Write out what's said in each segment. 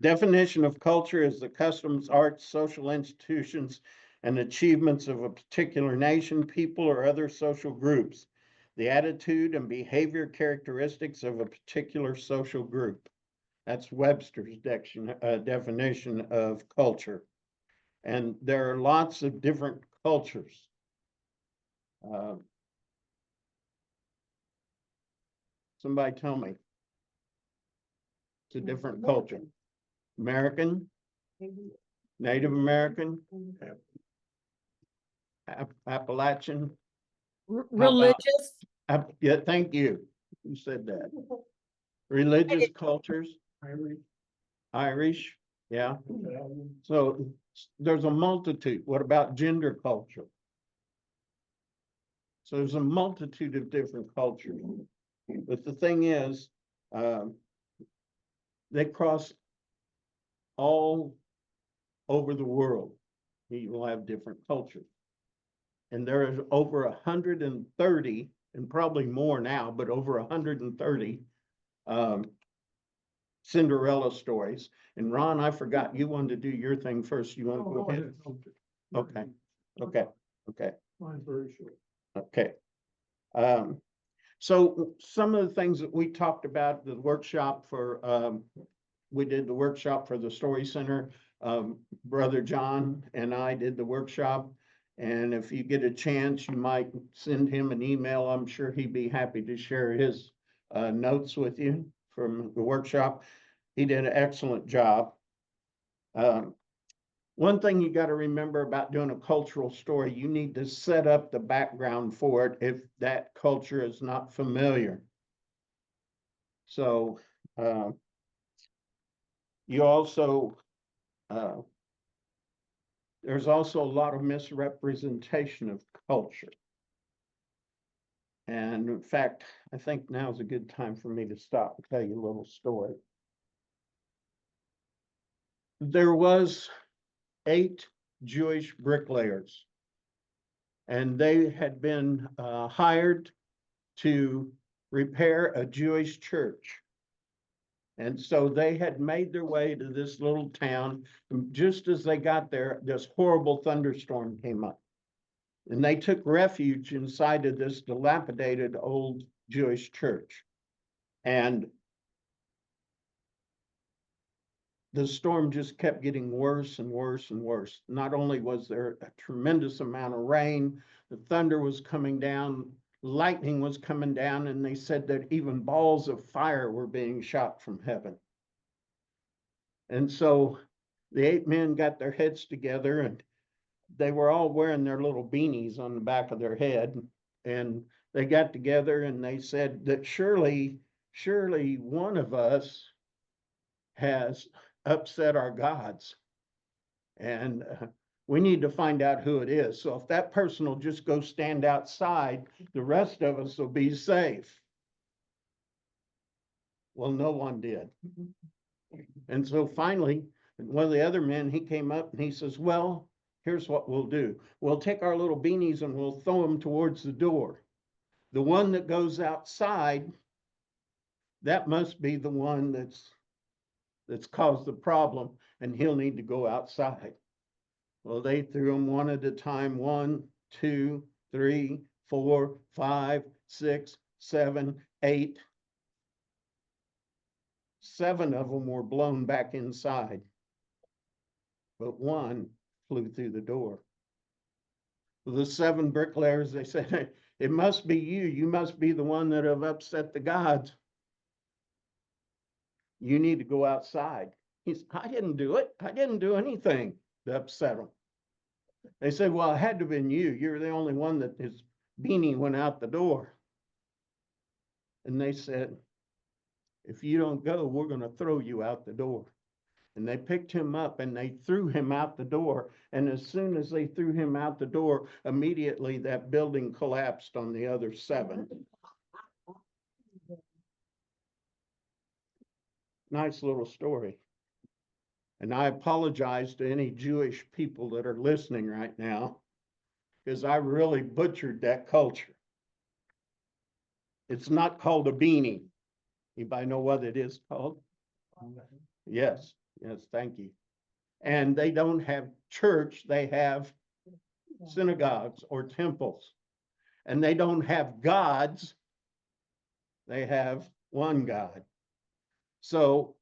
Definition of culture is the customs, arts, social institutions, and achievements of a particular nation, people, or other social groups. The attitude and behavior characteristics of a particular social group. That's Webster's definition of culture. And there are lots of different cultures. Somebody tell me. It's a different culture. American, Native American, Appalachian. Religious. Yeah, thank you. Who said that? Religious cultures. Irish, yeah. So there's a multitude. What about gender culture? So there's a multitude of different cultures. But the thing is, they cross all over the world. You will have different cultures. And there is over 130, and probably more now, but over 130 Cinderella stories. And Ron, I forgot you wanted to do your thing first. You want to go ahead? Okay, okay, okay. Mine's very short. Okay. So some of the things that we talked about, the workshop for, we did the workshop for the Story Center. Brother John and I did the workshop. And if you get a chance, you might send him an email. I'm sure he'd be happy to share his notes with you from the workshop. He did an excellent job. One thing you got to remember about doing a cultural story, you need to set up the background for it if that culture is not familiar. So you also, there's also a lot of misrepresentation of culture. And in fact, I think now is a good time for me to stop and tell you a little story. There was 8 Jewish bricklayers, and they had been hired to repair a Jewish church. And so they had made their way to this little town. And just as they got there, this horrible thunderstorm came up. And they took refuge inside of this dilapidated old Jewish church. And the storm just kept getting worse and worse and worse. Not only was there a tremendous amount of rain, the thunder was coming down, lightning was coming down, and they said that even balls of fire were being shot from heaven. And so the 8 men got their heads together, and they were all wearing their little beanies on the back of their head. And they got together and they said that surely one of us has upset our gods. And we need to find out who it is. So if that person will just go stand outside, the rest of us will be safe. Well, no one did. And so finally, one of the other men, he came up and he says, well, here's what we'll do. We'll take our little beanies and we'll throw them towards the door. The one that goes outside, that must be the one that's caused the problem, and he'll need to go outside. Well, they threw them one at a time. 1, 2, 3, 4, 5, 6, 7, 8. 7 of them were blown back inside, but 1 flew through the door. The 7 bricklayers, they said, it must be you. You must be the one that have upset the gods. You need to go outside. He said, I didn't do it. I didn't do anything to upset them. They said, well, it had to have been you. You're the only one that his beanie went out the door. And they said, if you don't go, we're going to throw you out the door. And they picked him up and they threw him out the door. And as soon as they threw him out the door, immediately that building collapsed on the other 7. Nice little story. And I apologize to any Jewish people that are listening right now, because I really butchered that culture. It's not called a beanie. Anybody know what it is called? Yes, Yes, thank you. And they don't have church, they have synagogues or temples. And they don't have gods, they have one God. So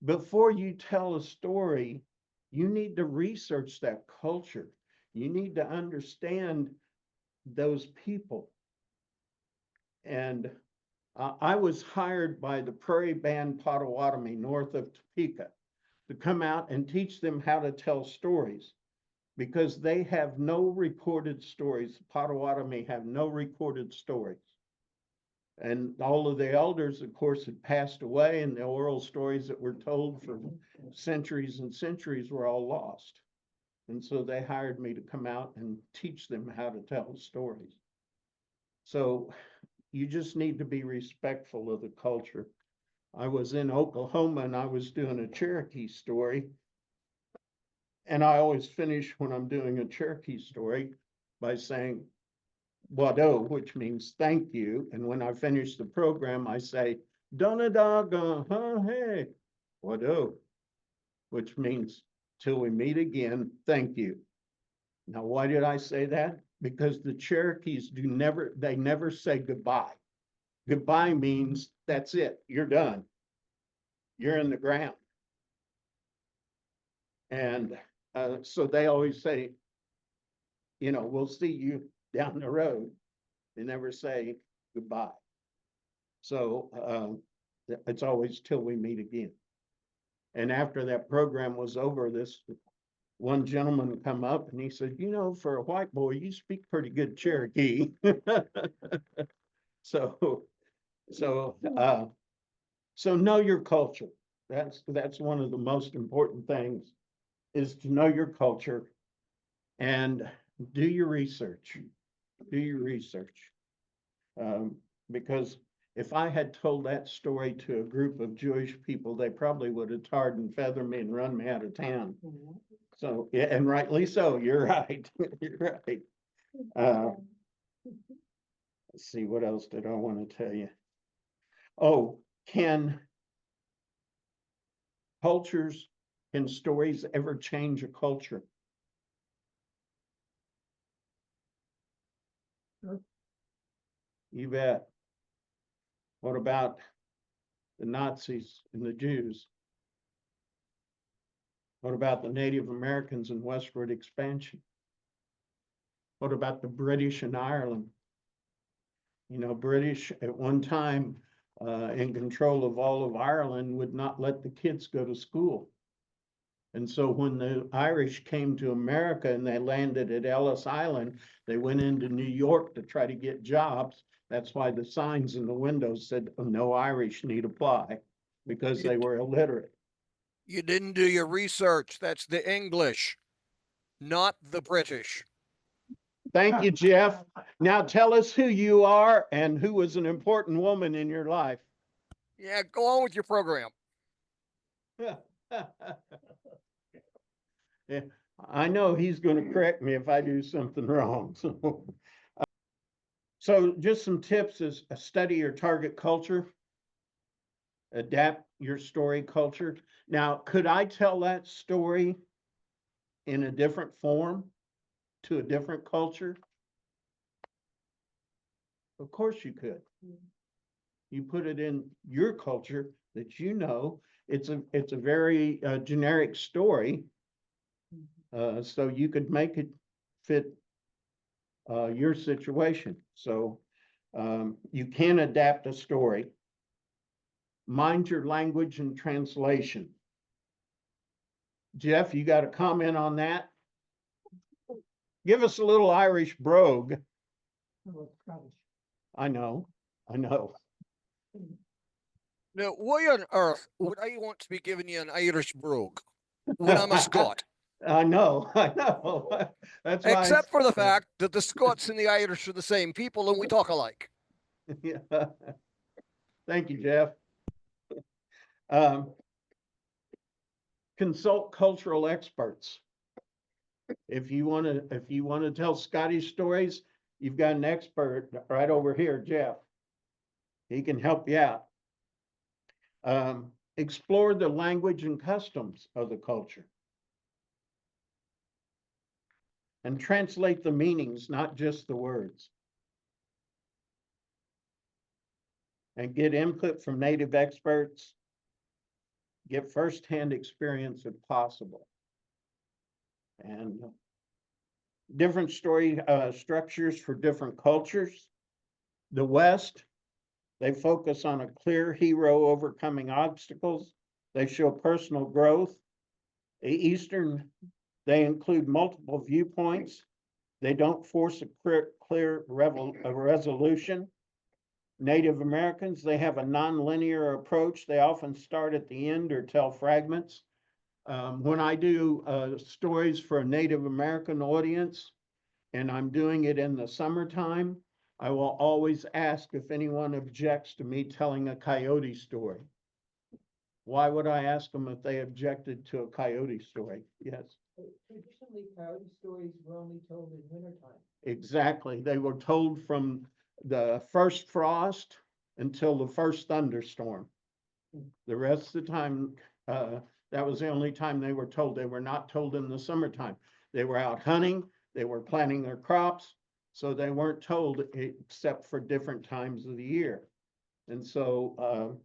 before you tell a story, you need to research that culture. You need to understand those people. And I was hired by the Prairie Band Potawatomi north of Topeka to come out and teach them how to tell stories because they have no recorded stories. The Potawatomi have no recorded stories. And all of the elders, of course, had passed away, and the oral stories that were told for centuries and centuries were all lost. And so they hired me to come out and teach them how to tell stories. So you just need to be respectful of the culture. I was in Oklahoma and I was doing a Cherokee story. And I always finish when I'm doing a Cherokee story by saying, Wado, which means thank you. And when I finish the program, I say, Donadaga, huh, hey, Wado, which means till we meet again, thank you. Now, why did I say that? Because the Cherokees they never say goodbye. Goodbye means that's it, you're done. You're in the ground. And so they always say, we'll see you down the road. They never say goodbye. So it's always till we meet again. And after that program was over, this one gentleman come up and he said, for a white boy, you speak pretty good Cherokee. So know your culture. That's one of the most important things, is to know your culture and do your research. Do your research. Because if I had told that story to a group of Jewish people, they probably would have tarred and feathered me and run me out of town. So, yeah, and rightly so. You're right. You're right. Let's see, what else did I want to tell you? Oh, can stories ever change a culture? You bet. What about the Nazis and the Jews? What about the Native Americans and westward expansion? What about the British in Ireland? British at one time in control of all of Ireland would not let the kids go to school. And so when the Irish came to America and they landed at Ellis Island, they went into New York to try to get jobs. That's why the signs in the windows said, oh, no Irish need apply, because they were illiterate. You didn't do your research. That's the English, not the British. Thank you, Jeff. Now tell us who you are and who was an important woman in your life. Yeah, go on with your program. Yeah, I know he's going to correct me if I do something wrong. So just some tips is study your target culture, adapt your story culture. Now, could I tell that story in a different form to a different culture? Of course you could. You put it in your culture that it's a very generic story. So you could make it fit your situation. So you can adapt a story. Mind your language and translation. Jeff, you got a comment on that? Give us a little Irish brogue. I know. Now, why on earth would I want to be giving you an Irish brogue when I'm a Scot? I know. That's why. Except for the fact that the Scots and the Irish are the same people and we talk alike. Yeah. Thank you, Jeff. Consult cultural experts. If you want to tell Scottish stories, you've got an expert right over here, Jeff. He can help you out. explore the language and customs of the culture. And translate the meanings, not just the words. And get input from native experts. Get firsthand experience if possible. And different story structures for different cultures. The West, they focus on a clear hero overcoming obstacles. They show personal growth. The Eastern, they include multiple viewpoints. They don't force a clear resolution. Native Americans, they have a nonlinear approach. They often start at the end or tell fragments. When I do stories for a Native American audience, and I'm doing it in the summertime, I will always ask if anyone objects to me telling a coyote story. Why would I ask them if they objected to a coyote story? Yes. Traditionally, coyote stories were only told in wintertime. Exactly. They were told from the first frost until the first thunderstorm. The rest of the time, that was the only time they were told. They were not told in the summertime. They were out hunting, they were planting their crops, so they weren't told except for different times of the year. And so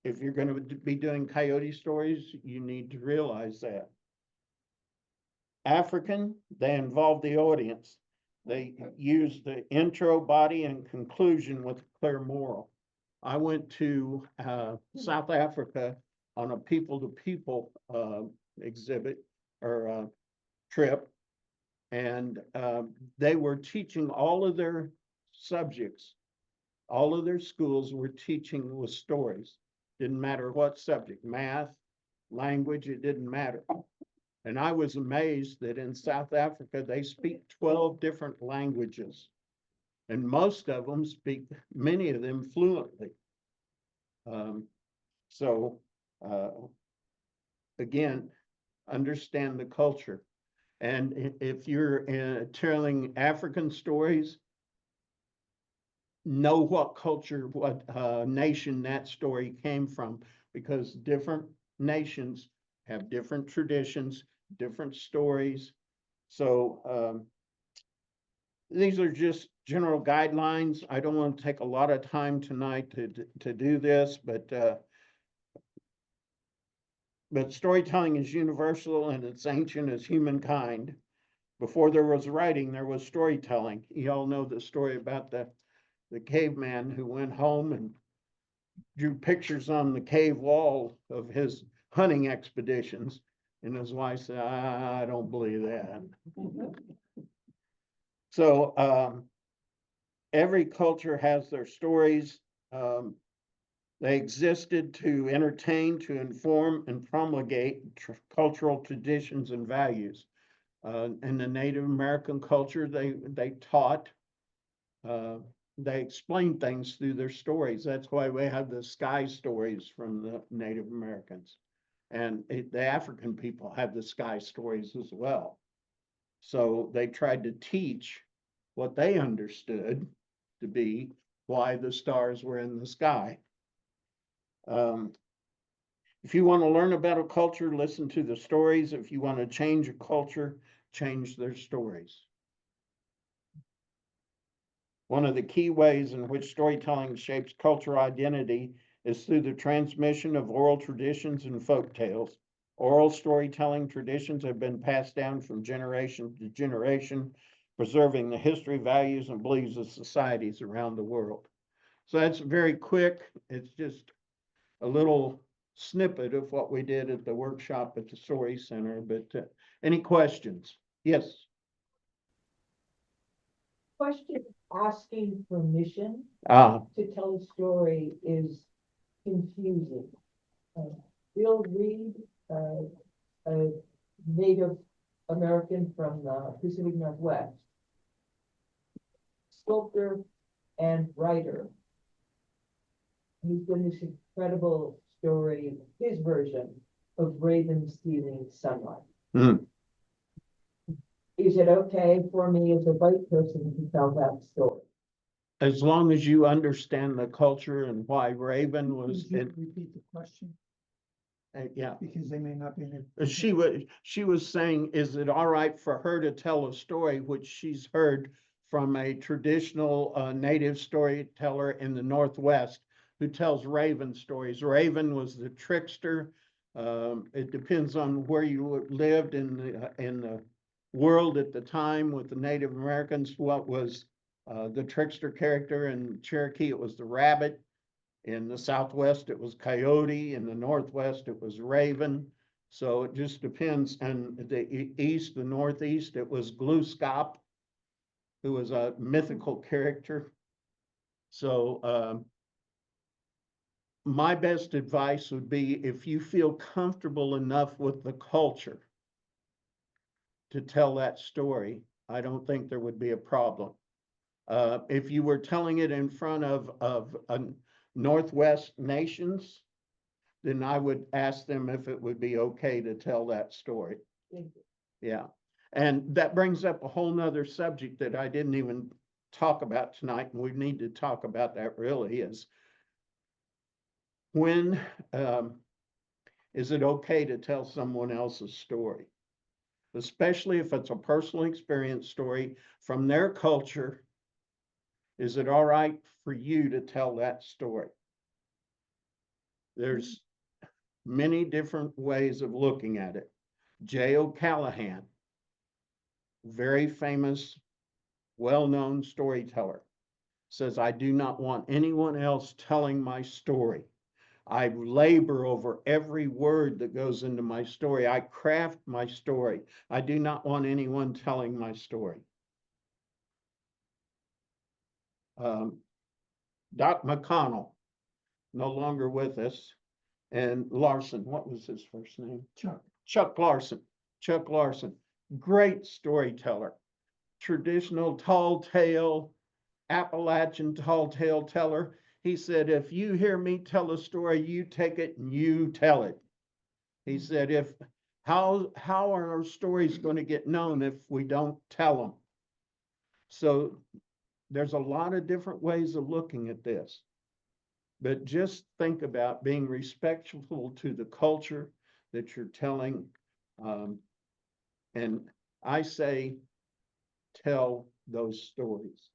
if you're going to be doing coyote stories, you need to realize that. African, they involve the audience. They use the intro, body, and conclusion with a clear moral. I went to South Africa on a people-to-people exhibit or trip, and they were teaching all of their subjects. All of their schools were teaching with stories. Didn't matter what subject, math, language, it didn't matter. And I was amazed that in South Africa, they speak 12 different languages. And most of them speak, many of them fluently. So again, understand the culture. And if you're telling African stories, know what culture, what nation that story came from, because different nations have different traditions, different stories. So these are just general guidelines. I don't want to take a lot of time tonight to do this, but storytelling is universal and it's ancient as humankind. Before there was writing, there was storytelling. You all know the story about the caveman who went home and drew pictures on the cave wall of his hunting expeditions. And his wife said, I don't believe that. So every culture has their stories. They existed to entertain, to inform, and promulgate cultural traditions and values. In the Native American culture, they taught, they explained things through their stories. That's why we have the sky stories from the Native Americans. And the African people have the sky stories as well. So they tried to teach what they understood to be why the stars were in the sky. If you want to learn about a culture, listen to the stories. If you want to change a culture, change their stories. One of the key ways in which storytelling shapes cultural identity is through the transmission of oral traditions and folk tales. Oral storytelling traditions have been passed down from generation to generation, preserving the history, values, and beliefs of societies around the world. So that's very quick. It's just a little snippet of what we did at the workshop at the Story Center, but any questions? Yes. Question, asking permission Ah, to tell a story is confusing. Bill Reed, a Native American from the Pacific Northwest, sculptor and writer. He's done this incredible story, his version of Raven stealing sunlight. mm, Is it okay for me as a white person to tell that story? as long as you understand the culture and why Raven was, Could you repeat the question? yeah. Because they may not be. in it. She was saying, is it all right for her to tell a story which she's heard from a traditional native storyteller in the Northwest who tells Raven stories? Raven was the trickster. It depends on where you lived in the world at the time with the Native Americans. What was the trickster character? In Cherokee, it was the rabbit. In the Southwest, it was coyote. In the Northwest, it was raven. So it just depends. And the East, the Northeast, it was Glooskap, who was a mythical character. So my best advice would be, if you feel comfortable enough with the culture to tell that story, I don't think there would be a problem. If you were telling it in front of Northwest nations, then I would ask them if it would be okay to tell that story. Yeah. And that brings up a whole nother subject that I didn't even talk about tonight, and we need to talk about that really, is when is it okay to tell someone else's story? Especially if it's a personal experience story from their culture. Is it all right for you to tell that story? There's many different ways of looking at it. J. O'Callahan, very famous, well-known storyteller, says, I do not want anyone else telling my story. I labor over every word that goes into my story. I craft my story. I do not want anyone telling my story. Doc McConnell, no longer with us, and Larson, what was his first name? Chuck Larson. Chuck Larson, great storyteller, traditional tall tale, Appalachian tall tale teller. He said, if you hear me tell a story, you take it and you tell it. He said, how are our stories going to get known if we don't tell them? So there's a lot of different ways of looking at this. But just think about being respectful to the culture that you're telling. And I say, tell those stories.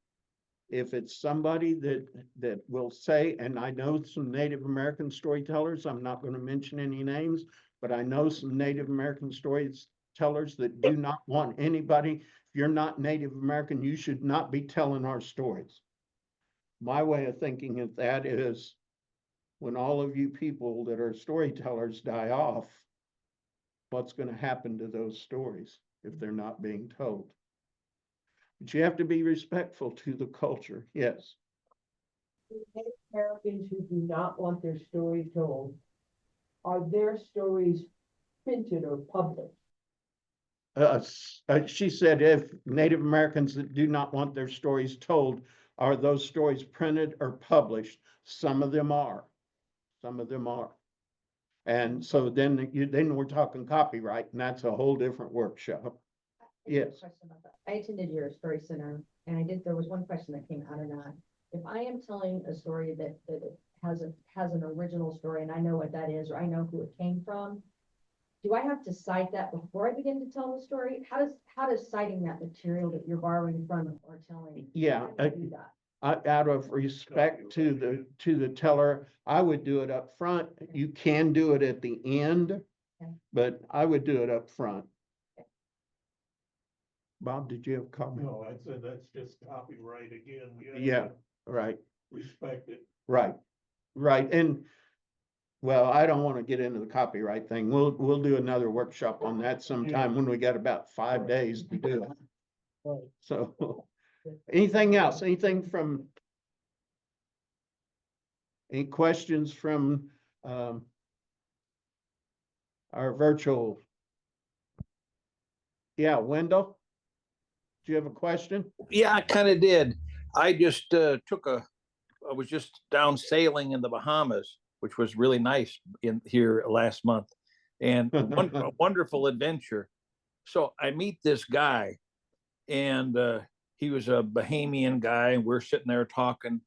If it's somebody that will say, and I know some Native American storytellers, I'm not going to mention any names, but I know some Native American storytellers that do not want anybody. If you're not Native American, you should not be telling our stories. My way of thinking of that is, when all of you people that are storytellers die off, what's going to happen to those stories if they're not being told? But you have to be respectful to the culture. Yes. Native Americans who do not want their story told, are their stories printed or published? She said, if Native Americans that do not want their stories told, are those stories printed or published? Some of them are. Some of them are. And so then we're talking copyright, and that's a whole different workshop. Yes. I attended your story center, and there was one question that came out of that. If I am telling a story that has an original story, and I know what that is, or I know who it came from, do I have to cite that before I begin to tell the story? How does citing that material that you're borrowing from or telling? Yeah. how do you do that? Out of respect to the teller, I would do it up front. You can do it at the end, Okay. but I would do it up front. Bob, did you have a comment? No, I said that's just copyright again. We have Yeah, to right, respect it. right. And well, I don't want to get into the copyright thing. We'll do another workshop on that sometime when we got about 5 days to do it. So anything else? Anything from any questions from our virtual? Yeah, Wendell, do you have a question? Yeah, I kind of did. I just I was just down sailing in the Bahamas, which was really nice in here last month, and a wonderful adventure. So I meet this guy, and he was a Bahamian guy, and we're sitting there talking.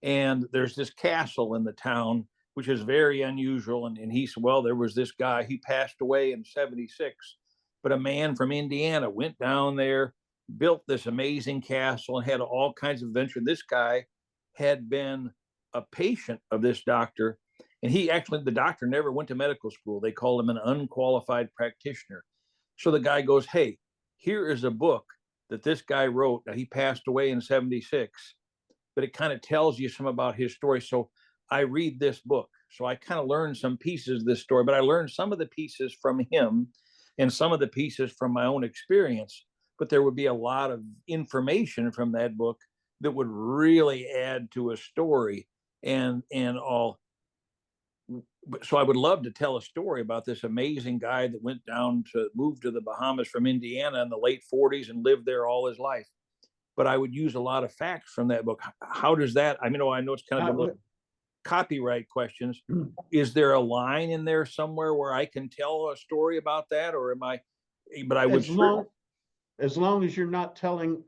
And there's this castle in the town, which is very unusual. And he said, well, there was this guy, he passed away in 76, but a man from Indiana went down there, built this amazing castle, and had all kinds of adventure. This guy had been a patient of this doctor, and the doctor never went to medical school. They called him an unqualified practitioner. So the guy goes, hey, here is a book that this guy wrote. Now, he passed away in 76, but it kind of tells you some about his story. So I read this book. So I kind of learned some pieces of this story, but I learned some of the pieces from him and some of the pieces from my own experience. But there would be a lot of information from that book that would really add to a story and all. So I would love to tell a story about this amazing guy that moved to the Bahamas from Indiana in the late 40s and lived there all his life. But I would use a lot of facts from that book. How does that, I know it's kind of a copyright questions. Is there a line in there somewhere where I can tell a story about that, or but I would as long as you're not telling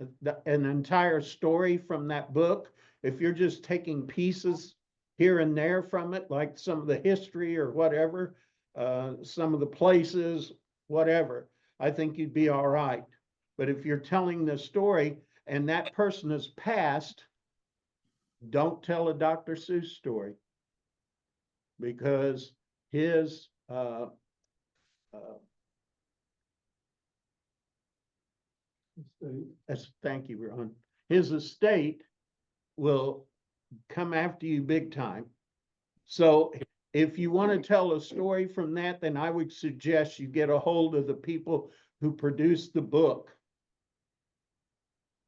an entire story from that book. If you're just taking pieces here and there from it, like some of the history or whatever, some of the places, whatever, I think you'd be all right. But if you're telling the story and that person has passed, don't tell a Dr. Seuss story, because his thank you, Ron. His estate will come after you big time. So if you want to tell a story from that, then I would suggest you get a hold of the people who produced the book,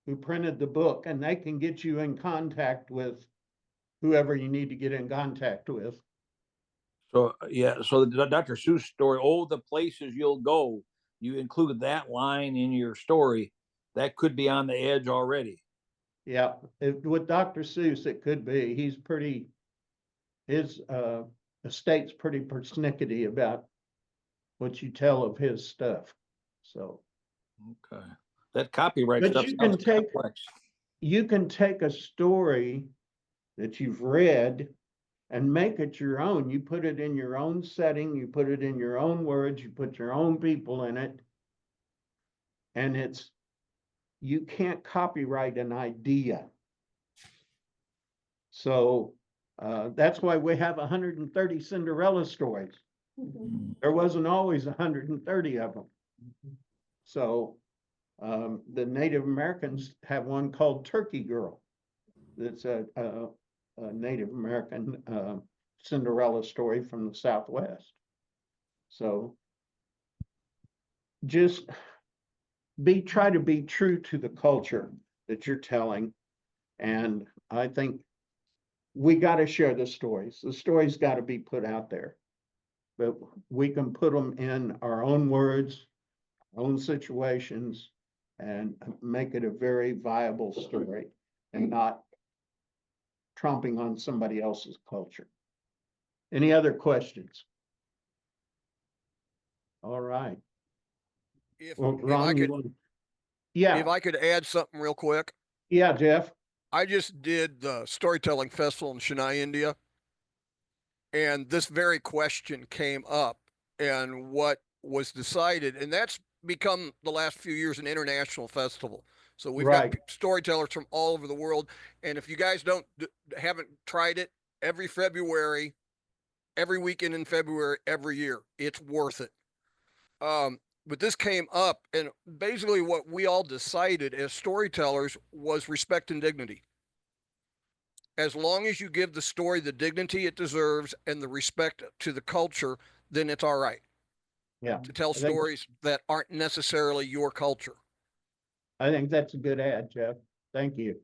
who printed the book, and they can get you in contact with whoever you need to get in contact with. So, yeah, so the Dr. Seuss story, the places you'll go, you include that line in your story, that could be on the edge already. Yeah, with Dr. Seuss, it could be. His estate's pretty persnickety about what you tell of his stuff. So. Okay. That copyright But stuff you can sounds take, complex. you can take a story that you've read and make it your own. You put it in your own setting, you put it in your own words, you put your own people in it. And you can't copyright an idea. So that's why we have 130 Cinderella stories. There wasn't always 130 of them. So the Native Americans have one called Turkey Girl. That's a Native American Cinderella story from the Southwest. So just try to be true to the culture that you're telling. And I think we got to share the stories. The stories got to be put out there, but we can put them in our own words, our own situations, and make it a very viable story and not tromping on somebody else's culture. Any other questions? All right. Well, Ron, if I could add something real quick. Yeah, Jeff. I just did the storytelling festival in Chennai, India, and this very question came up, and what was decided, and that's become the last few years an international festival. So we've got storytellers from all over the world, and if you guys haven't tried it, every February, every weekend in February, every year, it's worth it. But this came up, and basically what we all decided as storytellers was respect and dignity. As long as you give the story the dignity it deserves and the respect to the culture, then it's all right. Yeah. To tell stories that aren't necessarily your culture. I think that's a good ad, Jeff. Thank you.